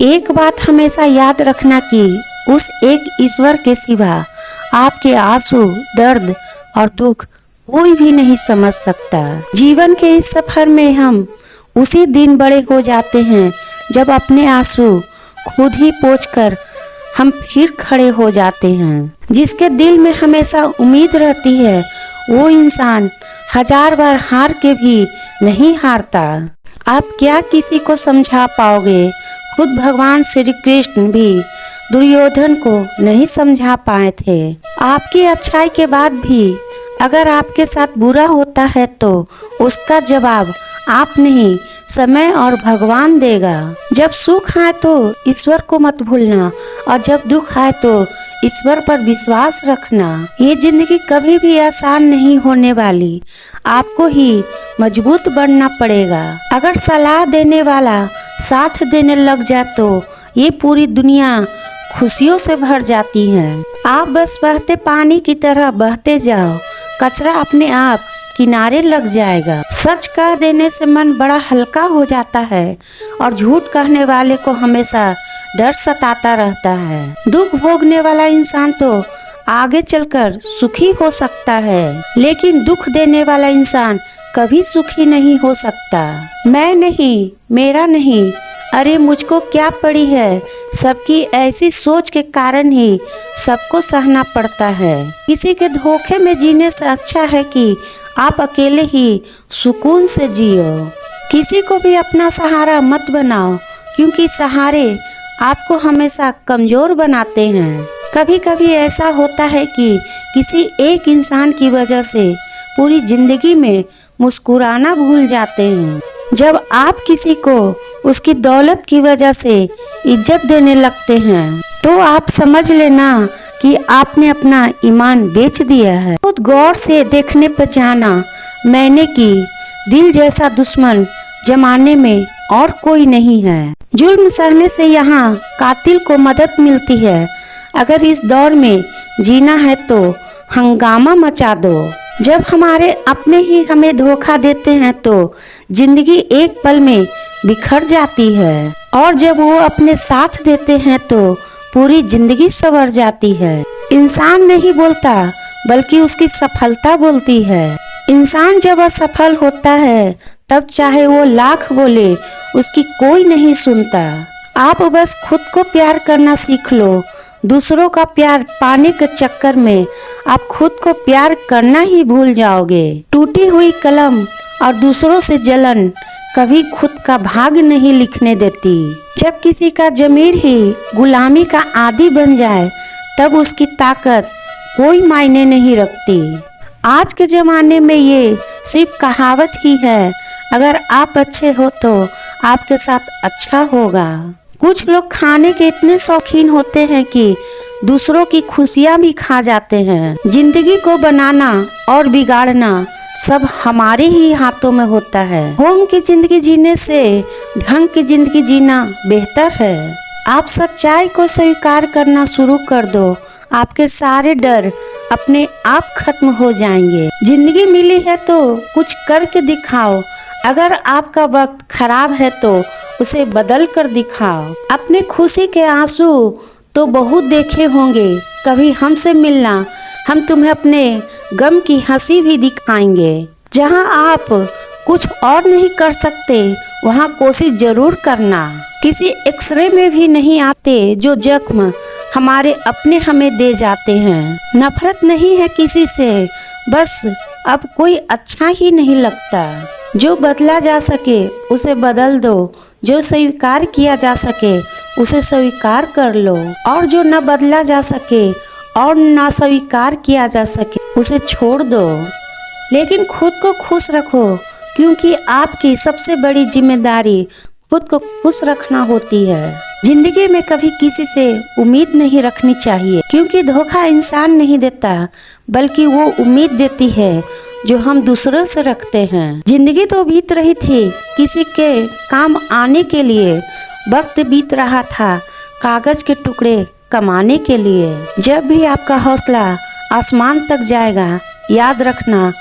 एक बात हमेशा याद रखना कि उस एक ईश्वर के सिवा आपके आंसू, दर्द और दुख कोई भी नहीं समझ सकता। जीवन के इस सफर में हम उसी दिन बड़े हो जाते हैं जब अपने आंसू खुद ही पोंछकर हम फिर खड़े हो जाते हैं। जिसके दिल में हमेशा उम्मीद रहती है वो इंसान हजार बार हार के भी नहीं हारता। आप क्या किसी को समझा पाओगे? खुद भगवान श्री कृष्ण भी दुर्योधन को नहीं समझा पाए थे। आपकी अच्छाई के बाद भी अगर आपके साथ बुरा होता है तो उसका जवाब आप नहीं, समय और भगवान देगा। जब सुख आए तो ईश्वर को मत भूलना और जब दुख आए तो ईश्वर पर विश्वास रखना। ये जिंदगी कभी भी आसान नहीं होने वाली, आपको ही मजबूत बनना पड़ेगा। अगर सलाह देने वाला साथ देने लग जाए तो ये पूरी दुनिया खुशियों से भर जाती है। आप बस बहते पानी की तरह बहते जाओ, कचरा अपने आप किनारे लग जाएगा। सच कह देने से मन बड़ा हल्का हो जाता है और झूठ कहने वाले को हमेशा डर सताता रहता है। दुख भोगने वाला इंसान तो आगे चलकर सुखी हो सकता है, लेकिन दुख देने वाला इंसान कभी सुखी नहीं हो सकता। मैं नहीं, मेरा नहीं, अरे मुझको क्या पड़ी है, सबकी ऐसी सोच के कारण ही सबको सहना पड़ता है। किसी के धोखे में जीने से अच्छा है कि आप अकेले ही सुकून से जियो। किसी को भी अपना सहारा मत बनाओ, क्योंकि सहारे आपको हमेशा कमजोर बनाते हैं। कभी कभी ऐसा होता है कि किसी एक इंसान की वजह से पूरी जिंदगी में मुस्कुराना भूल जाते हैं। जब आप किसी को उसकी दौलत की वजह से इज्जत देने लगते हैं तो आप समझ लेना कि आपने अपना ईमान बेच दिया है। बहुत गौर से देखने पर जाना मैंने कि दिल जैसा दुश्मन जमाने में और कोई नहीं है। जुल्म सहने से यहाँ कातिल को मदद मिलती है। अगर इस दौर में जीना है तो हंगामा मचा दो। जब हमारे अपने ही हमें धोखा देते हैं तो जिंदगी एक पल में बिखर जाती है, और जब वो अपने साथ देते हैं तो पूरी जिंदगी संवर जाती है। इंसान नहीं बोलता बल्कि उसकी सफलता बोलती है। इंसान जब असफल होता है तब चाहे वो लाख बोले उसकी कोई नहीं सुनता। आप बस खुद को प्यार करना सीख लो। दूसरों का प्यार पाने के चक्कर में आप खुद को प्यार करना ही भूल जाओगे। टूटी हुई कलम और दूसरों से जलन कभी खुद का भाग नहीं लिखने देती। जब किसी का ज़मीर ही गुलामी का आदी बन जाए तब उसकी ताकत कोई मायने नहीं रखती। आज के ज़माने में ये सिर्फ कहावत ही है, अगर आप अच्छे हो तो आपके साथ अच्छा होगा। कुछ लोग खाने के इतने शौकीन होते हैं कि दूसरों की खुशियाँ भी खा जाते हैं। जिंदगी को बनाना और बिगाड़ना सब हमारे ही हाथों में होता है। ढोंग की जिंदगी जीने से ढंग की जिंदगी जीना बेहतर है। आप सच्चाई को स्वीकार करना शुरू कर दो, आपके सारे डर अपने आप खत्म हो जाएंगे। जिंदगी मिली है तो कुछ करके दिखाओ। अगर आपका वक्त खराब है तो उसे बदल कर दिखाओ। अपने खुशी के आंसू तो बहुत देखे होंगे, कभी हमसे मिलना, हम तुम्हें अपने गम की हंसी भी दिखाएंगे। जहां आप कुछ और नहीं कर सकते वहां कोशिश जरूर करना। किसी एक्सरे में भी नहीं आते जो जख्म हमारे अपने हमें दे जाते हैं। नफरत नहीं है किसी से, बस अब कोई अच्छा ही नहीं लगता। जो बदला जा सके उसे बदल दो, जो स्वीकार किया जा सके उसे स्वीकार कर लो, और जो न बदला जा सके और न स्वीकार किया जा सके उसे छोड़ दो। लेकिन खुद को खुश रखो, क्योंकि आपकी सबसे बड़ी जिम्मेदारी खुद को खुश रखना होती है। जिंदगी में कभी किसी से उम्मीद नहीं रखनी चाहिए, क्योंकि धोखा इंसान नहीं देता बल्कि वो उम्मीद देती है जो हम दूसरों से रखते हैं। जिंदगी तो बीत रही थी किसी के काम आने के लिए, वक्त बीत रहा था कागज के टुकड़े कमाने के लिए। जब भी आपका हौसला आसमान तक जाएगा, याद रखना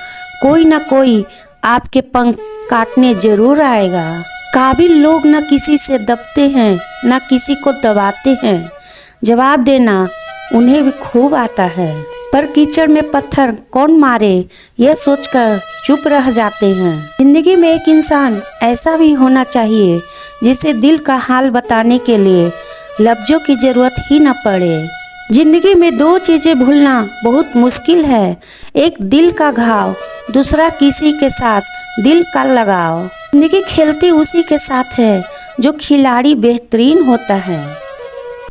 कोई ना कोई आपके पंख काटने जरूर आएगा। काबिल लोग न किसी से दबते हैं न किसी को दबाते हैं। जवाब देना उन्हें भी खूब आता है, पर कीचड़ में पत्थर कौन मारे यह सोचकर चुप रह जाते हैं। जिंदगी में एक इंसान ऐसा भी होना चाहिए जिसे दिल का हाल बताने के लिए लफ्जों की जरूरत ही न पड़े। जिंदगी में दो चीजें भूलना बहुत मुश्किल है, एक दिल का घाव, दूसरा किसी के साथ दिल का लगाव। जिंदगी खेलती उसी के साथ है जो खिलाड़ी बेहतरीन होता है।